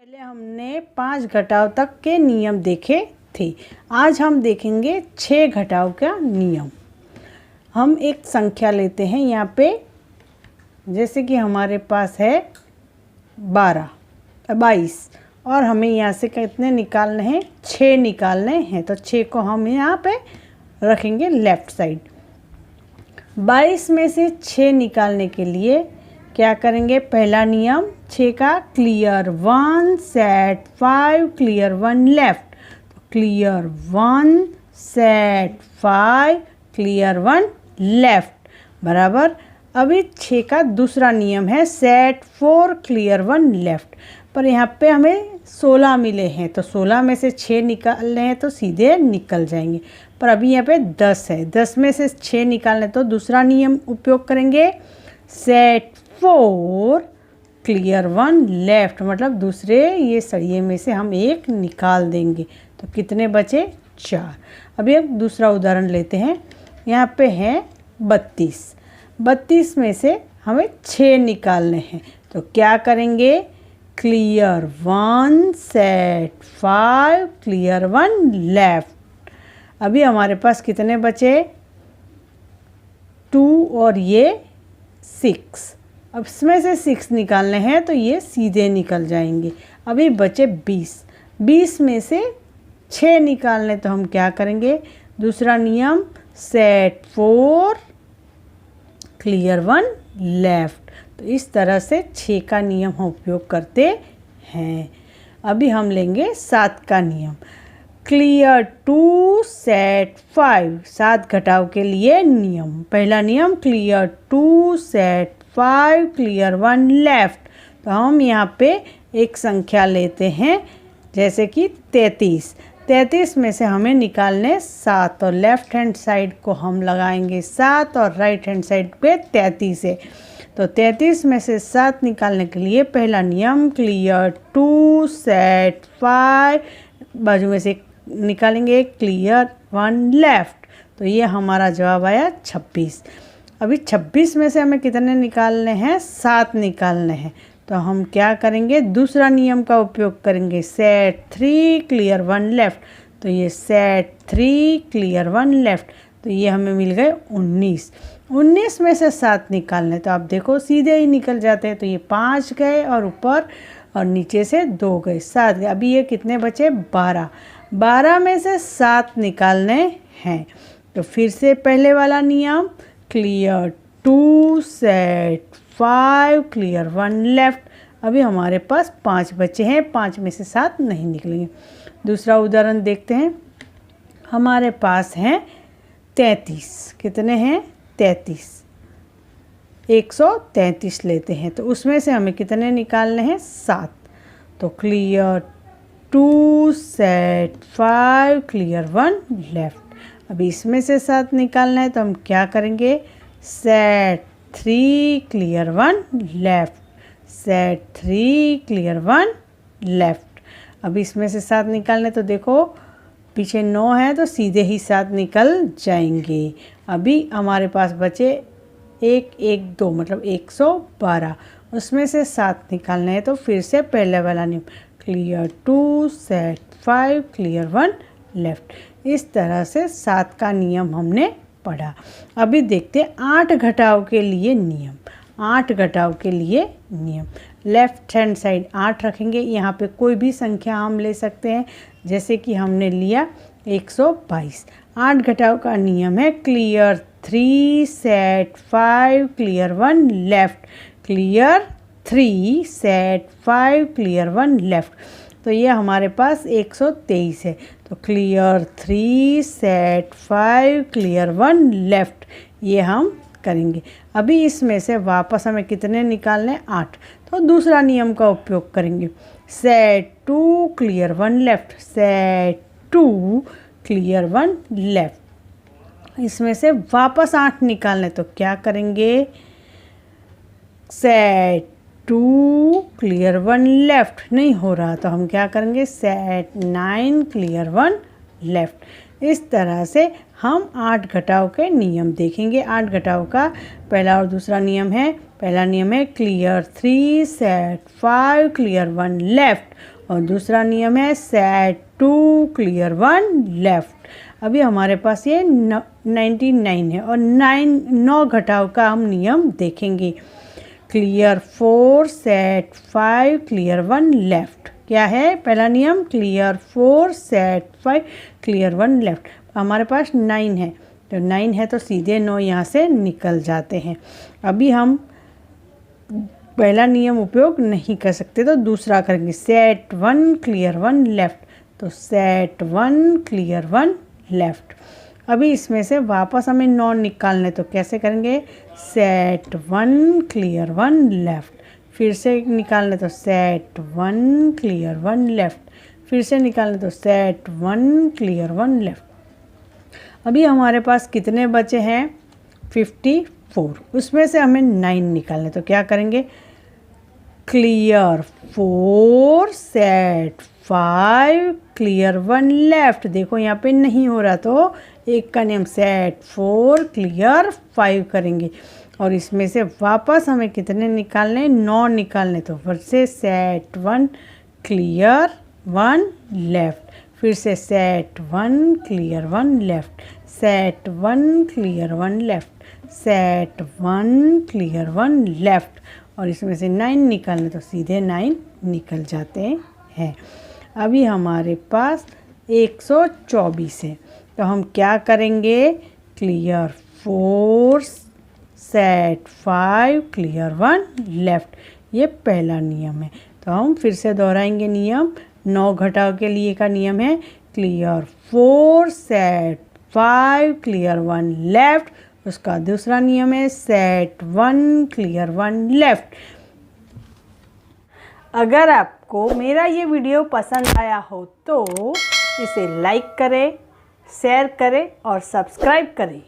पहले हमने 5 घटाव तक के नियम देखे थे। आज हम देखेंगे 6 घटाव का नियम। हम एक संख्या लेते हैं यहाँ पे, जैसे कि हमारे पास है 22 और हमें यहाँ से कितने निकालने हैं, 6 निकालने हैं। तो 6 को हम यहाँ पे रखेंगे लेफ़्ट साइड। 22 में से 6 निकालने के लिए क्या करेंगे, पहला नियम 6 का, क्लियर 1 सेट 5 क्लियर 1 लेफ्ट। तो क्लियर 1 सेट 5 क्लियर 1 लेफ्ट बराबर। अभी 6 का दूसरा नियम है सेट 4 क्लियर 1 लेफ्ट। पर यहाँ पे हमें 16 मिले हैं, तो 16 में से 6 निकालने हैं तो सीधे निकल जाएंगे। पर अभी यहाँ पे 10 है, 10 में से 6 निकालने तो दूसरा नियम उपयोग करेंगे, सेट 4 क्लियर 1 लेफ्ट, मतलब दूसरे ये सरिये में से हम एक निकाल देंगे। तो कितने बचे, 4। अभी एक दूसरा उदाहरण लेते हैं। यहाँ पे है 32 में से हमें 6 निकालने हैं। तो क्या करेंगे, क्लियर 1 सेट 5 क्लियर 1 लेफ्ट। अभी हमारे पास कितने बचे, 2 और ये 6। अब इसमें से 6 निकालने हैं तो ये सीधे निकल जाएंगे। अभी बचे 20 में से 6 निकालने, तो हम क्या करेंगे, दूसरा नियम सेट 4 क्लियर 1 लेफ्ट। तो इस तरह से 6 का नियम हम उपयोग करते हैं। अभी हम लेंगे 7 का नियम, क्लियर 2 सेट 5, 7 घटाव के लिए नियम। पहला नियम क्लियर 2 सेट 5 क्लियर 1 लेफ्ट। तो हम यहाँ पे एक संख्या लेते हैं, जैसे कि 33 में से हमें निकालने 7 और लेफ्ट हैंड साइड को हम लगाएंगे 7 और राइट हैंड साइड पे 33 है। तो 33 में से 7 निकालने के लिए पहला नियम क्लियर 2 सेट 5, बाजू में से निकालेंगे क्लियर 1 लेफ्ट। तो ये हमारा जवाब आया 26। अभी 26 में से हमें कितने निकालने हैं, 7 निकालने हैं। तो हम क्या करेंगे, दूसरा नियम का उपयोग करेंगे, सेट 3 क्लियर 1 लेफ्ट। तो ये सेट 3 क्लियर 1 लेफ्ट। तो ये हमें मिल गए 19 में से 7 निकालने, तो आप देखो सीधे ही निकल जाते हैं। तो ये 5 गए और ऊपर और नीचे से 2 गए, 7 गए। अभी ये कितने बचे, 12 में से 7 निकालने हैं। तो फिर से पहले वाला नियम, क्लियर 2 सेट 5 क्लियर 1 लेफ्ट। अभी हमारे पास 5 बचे हैं, 5 में से 7 नहीं निकलेंगे। दूसरा उदाहरण देखते हैं। हमारे पास हैं 33, कितने हैं, 33, 133 लेते हैं। तो उसमें से हमें कितने निकालने हैं, 7। तो क्लियर 2 सेट 5 क्लियर 1 लेफ्ट। अभी इसमें से 7 निकालना है, तो हम क्या करेंगे, set 3 clear 1 left, set 3 clear 1 left. अभी इसमें से 7 निकालने, तो देखो पीछे 9 है तो सीधे ही 7 निकल जाएंगे। अभी हमारे पास बचे 2 मतलब 112, उसमें से 7 निकालने हैं। तो फिर से पहले वाला नियम, क्लियर 2 सेट 5 क्लियर 1 लेफ्ट। इस तरह से 7 का नियम हमने पढ़ा। अभी देखते हैं 8 घटाव के लिए नियम। 8 घटाव के लिए नियम, लेफ्ट हैंड साइड 8 रखेंगे। यहाँ पे कोई भी संख्या हम ले सकते हैं, जैसे कि हमने लिया 122। 8 घटाव का नियम है, clear 3 set 5 clear 1 left, clear 3 set 5 clear 1 left. तो ये हमारे पास 123 है। तो क्लियर 3 सेट 5 क्लियर 1 लेफ्ट, ये हम करेंगे। अभी इसमें से वापस हमें कितने निकालने, 8। तो दूसरा नियम का उपयोग करेंगे, set 2 clear 1 left, set 2 clear 1 left. इसमें से वापस 8 निकालने, तो क्या करेंगे, सेट 2 क्लियर 1 लेफ्ट। नहीं हो रहा तो हम क्या करेंगे, सेट 9 क्लियर 1 लेफ्ट। इस तरह से हम 8 घटाव के नियम देखेंगे। 8 घटाव का पहला और दूसरा नियम है। पहला नियम है क्लियर 3 सेट 5 क्लियर 1 लेफ्ट, और दूसरा नियम है सेट 2 क्लियर 1 लेफ्ट। अभी हमारे पास ये 99 है और 9 घटाव का हम नियम देखेंगे। Clear 4 set 5 clear 1 left. क्या है पहला नियम? Clear 4 set 5 clear 1 left. हमारे पास 9 है तो 9 है तो सीधे 9 यहाँ से निकल जाते हैं। अभी हम पहला नियम उपयोग नहीं कर सकते तो दूसरा करेंगे। सेट 1 क्लियर 1 लेफ्ट, तो सेट 1 क्लियर 1 लेफ्ट। अभी इसमें से वापस हमें 9 निकालने, तो कैसे करेंगे? सेट 1 क्लियर 1 लेफ्ट, फिर से निकालने तो सेट 1 क्लियर 1 लेफ्ट, फिर से निकालने तो सेट 1 क्लियर 1 लेफ्ट। अभी हमारे पास कितने बचे हैं? 54। उसमें से हमें 9 निकालने, तो क्या करेंगे? Clear 4 set 5 clear 1 left. देखो यहाँ पे नहीं हो रहा तो एक का नियम सेट 4 क्लियर 5 करेंगे और इसमें से वापस हमें कितने निकालने? 9 निकालने, तो फिर से सेट 1 क्लियर 1 लेफ्ट, फिर से set 1 clear 1 left, set 1 clear 1 left, set 1 clear 1 left और इसमें से 9 निकालने तो सीधे 9 निकल जाते हैं। अभी हमारे पास 124 है तो हम क्या करेंगे? क्लियर 4 सेट 5 क्लियर 1 लेफ्ट, ये पहला नियम है। तो हम फिर से दोहराएंगे नियम। 9 घटाव के लिए का नियम है क्लियर 4 सेट 5 क्लियर 1 लेफ्ट, उसका दूसरा नियम है सेट 1 क्लियर 1 लेफ्ट। अगर आपको मेरा ये वीडियो पसंद आया हो तो इसे लाइक करें, शेयर करें और सब्सक्राइब करें।